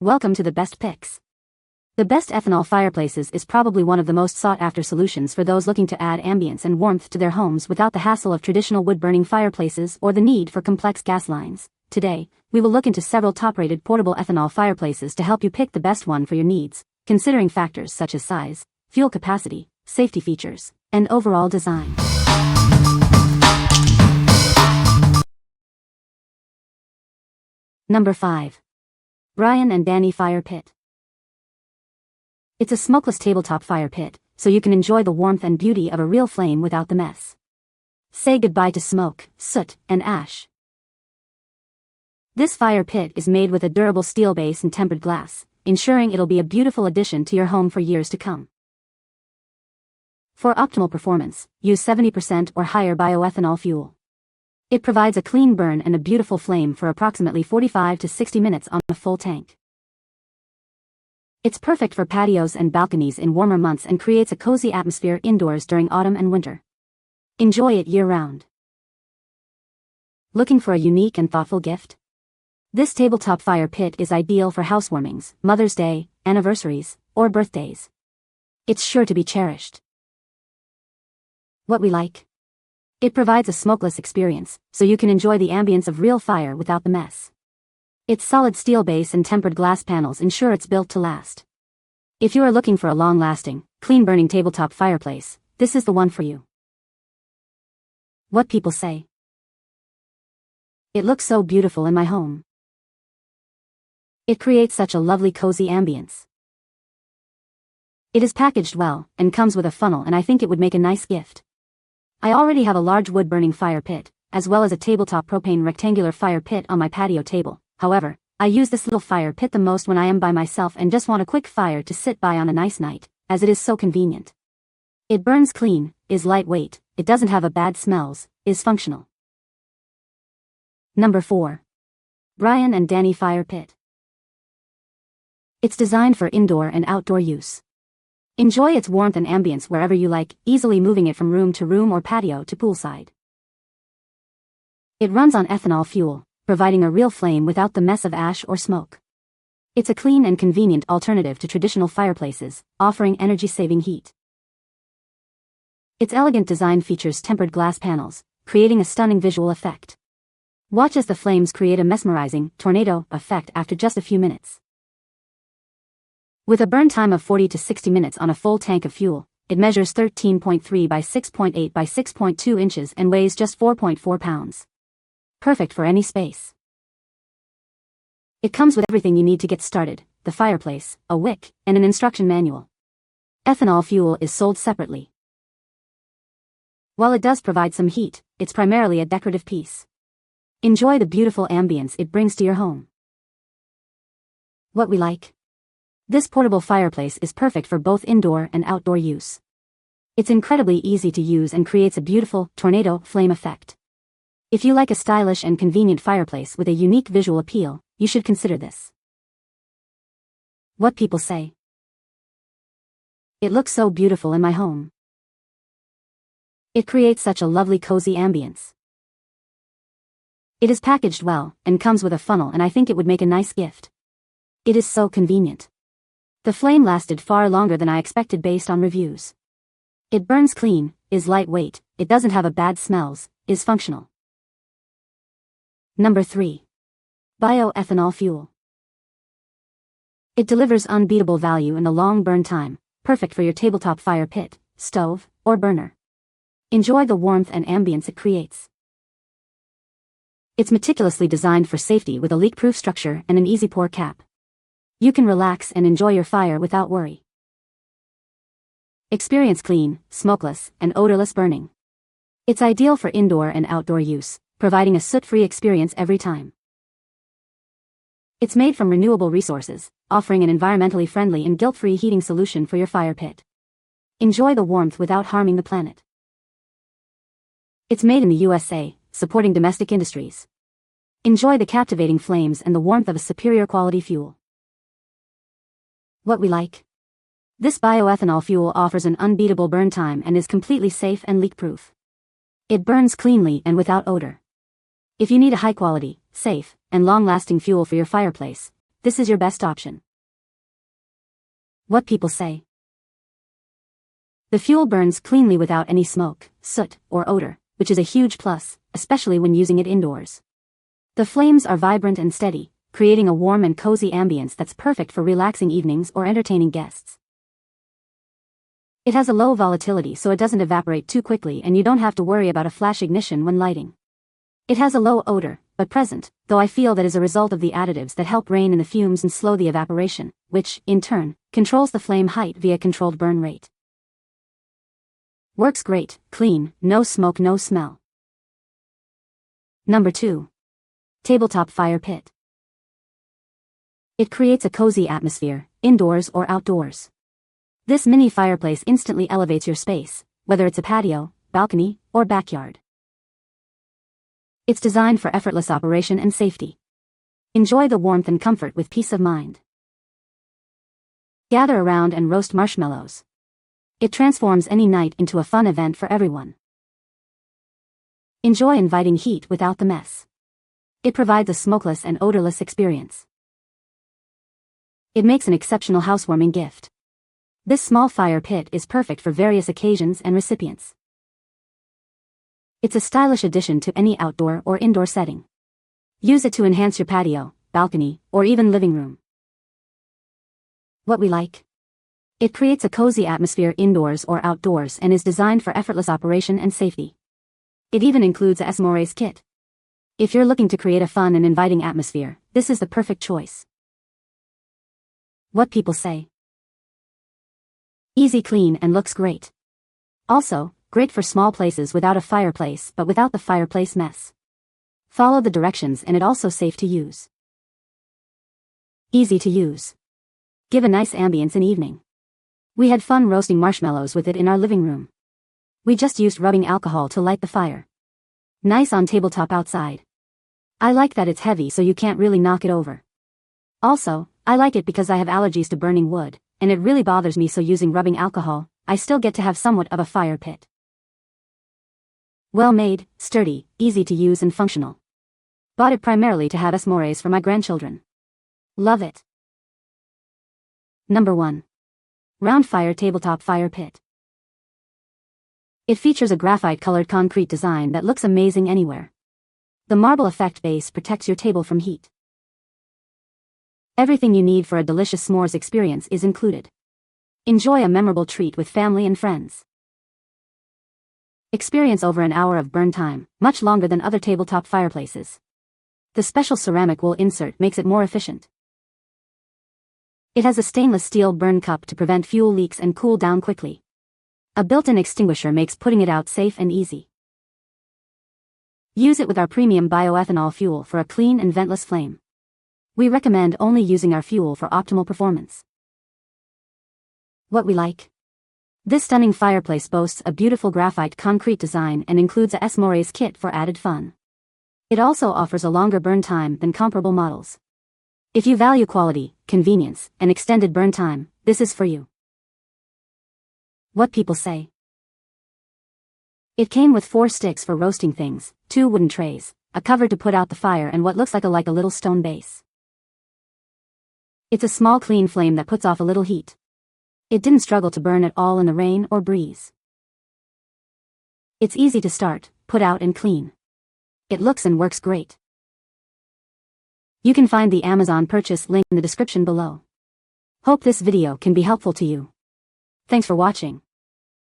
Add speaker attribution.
Speaker 1: Welcome to the best picks. The best Ethanol Fireplaces is probably one of the most sought-after solutions for those looking to add ambience and warmth to their homes without the hassle of traditional wood-burning fireplaces or the need for complex gas lines. Today, we will look into several top-rated portable ethanol fireplaces to help you pick the best one for your needs, considering factors such as size, fuel capacity, safety features, and overall design. Number 5. Brian and DANY Fire Pit. It's a smokeless tabletop fire pit, so you can enjoy the warmth and beauty of a real flame without the mess. Say goodbye to smoke, soot, and ash. This fire pit is made with a durable steel base and tempered glass, ensuring it'll be a beautiful addition to your home for years to come. For optimal performance, use 70% or higher bioethanol fuel. It provides a clean burn and a beautiful flame for approximately 45 to 60 minutes on a full tank. It's perfect for patios and balconies in warmer months and creates a cozy atmosphere indoors during autumn and winter. Enjoy it year-round. Looking for a unique and thoughtful gift? This tabletop fire pit is ideal for housewarmings, Mother's Day, anniversaries, or birthdays. It's sure to be cherished. What we like? It provides a smokeless experience, so you can enjoy the ambience of real fire without the mess. Its solid steel base and tempered glass panels ensure it's built to last. If you are looking for a long-lasting, clean-burning tabletop fireplace, this is the one for you. What people say. It looks so beautiful in my home. It creates such a lovely cozy ambience. It is packaged well, and comes with a funnel, and I think it would make a nice gift. I already have a large wood-burning fire pit, as well as a tabletop propane rectangular fire pit on my patio table. However, I use this little fire pit the most when I am by myself and just want a quick fire to sit by on a nice night, as it is so convenient. It burns clean, is lightweight, it doesn't have a bad smells, is functional. Number 4. Brian and DANY Fire Pit. It's designed for indoor and outdoor use. Enjoy its warmth and ambience wherever you like, easily moving it from room to room or patio to poolside. It runs on ethanol fuel, providing a real flame without the mess of ash or smoke. It's a clean and convenient alternative to traditional fireplaces, offering energy-saving heat. Its elegant design features tempered glass panels, creating a stunning visual effect. Watch as the flames create a mesmerizing tornado effect after just a few minutes. With a burn time of 40 to 60 minutes on a full tank of fuel, it measures 13.3 by 6.8 by 6.2 inches and weighs just 4.4 pounds. Perfect for any space. It comes with everything you need to get started: the fireplace, a wick, and an instruction manual. Ethanol fuel is sold separately. While it does provide some heat, it's primarily a decorative piece. Enjoy the beautiful ambience it brings to your home. What we like? This portable fireplace is perfect for both indoor and outdoor use. It's incredibly easy to use and creates a beautiful tornado flame effect. If you like a stylish and convenient fireplace with a unique visual appeal, you should consider this. What people say. It looks so beautiful in my home. It creates such a lovely cozy ambience. It is packaged well, and comes with a funnel, and I think it would make a nice gift. It is so convenient. The flame lasted far longer than I expected based on reviews. It burns clean, is lightweight, it doesn't have a bad smells, is functional. Number 3. Bioethanol Fuel. It delivers unbeatable value and a long burn time, perfect for your tabletop fire pit, stove, or burner. Enjoy the warmth and ambience it creates. It's meticulously designed for safety with a leak-proof structure and an easy pour cap. You can relax and enjoy your fire without worry. Experience clean, smokeless, and odorless burning. It's ideal for indoor and outdoor use, providing a soot-free experience every time. It's made from renewable resources, offering an environmentally friendly and guilt-free heating solution for your fire pit. Enjoy the warmth without harming the planet. It's made in the USA, supporting domestic industries. Enjoy the captivating flames and the warmth of a superior quality fuel. What we like? This bioethanol fuel offers an unbeatable burn time and is completely safe and leak-proof. It burns cleanly and without odor. If you need a high-quality, safe, and long-lasting fuel for your fireplace, this is your best option. What people say. The fuel burns cleanly without any smoke, soot, or odor, which is a huge plus, especially when using it indoors. The flames are vibrant and steady, creating a warm and cozy ambience that's perfect for relaxing evenings or entertaining guests. It has a low volatility so it doesn't evaporate too quickly and you don't have to worry about a flash ignition when lighting. It has a low odor, but present, though I feel that is a result of the additives that help rein in the fumes and slow the evaporation, which, in turn, controls the flame height via controlled burn rate. Works great, clean, no smoke, no smell. Number 2. Tabletop Fire Pit. It creates a cozy atmosphere, indoors or outdoors. This mini fireplace instantly elevates your space, whether it's a patio, balcony, or backyard. It's designed for effortless operation and safety. Enjoy the warmth and comfort with peace of mind. Gather around and roast marshmallows. It transforms any night into a fun event for everyone. Enjoy inviting heat without the mess. It provides a smokeless and odorless experience. It makes an exceptional housewarming gift. This small fire pit is perfect for various occasions and recipients. It's a stylish addition to any outdoor or indoor setting. Use it to enhance your patio, balcony, or even living room. What we like. It creates a cozy atmosphere indoors or outdoors and is designed for effortless operation and safety. It even includes a S'mores kit. If you're looking to create a fun and inviting atmosphere, this is the perfect choice. What people say. Easy, clean, and looks great. Also, great for small places without a fireplace but without the fireplace mess. Follow the directions and it also safe to use. Easy to use. Give a nice ambience in evening. We had fun roasting marshmallows with it in our living room. We just used rubbing alcohol to light the fire. Nice on tabletop outside. I like that it's heavy so you can't really knock it over. Also, I like it because I have allergies to burning wood, and it really bothers me, so using rubbing alcohol, I still get to have somewhat of a fire pit. Well made, sturdy, easy to use and functional. Bought it primarily to have S'mores for my grandchildren. Love it. Number 1. Roundfire Tabletop Fire Pit. It features a graphite-colored concrete design that looks amazing anywhere. The marble effect base protects your table from heat. Everything you need for a delicious s'mores experience is included. Enjoy a memorable treat with family and friends. Experience over an hour of burn time, much longer than other tabletop fireplaces. The special ceramic wool insert makes it more efficient. It has a stainless steel burn cup to prevent fuel leaks and cool down quickly. A built-in extinguisher makes putting it out safe and easy. Use it with our premium bioethanol fuel for a clean and ventless flame. We recommend only using our fuel for optimal performance. What we like. This stunning fireplace boasts a beautiful graphite concrete design and includes a S'mores kit for added fun. It also offers a longer burn time than comparable models. If you value quality, convenience, and extended burn time, this is for you. What people say. It came with 4 sticks for roasting things, 2 wooden trays, a cover to put out the fire, and what looks like a little stone base. It's a small clean flame that puts off a little heat. It didn't struggle to burn at all in the rain or breeze. It's easy to start, put out and clean. It looks and works great. You can find the Amazon purchase link in the description below. Hope this video can be helpful to you. Thanks for watching.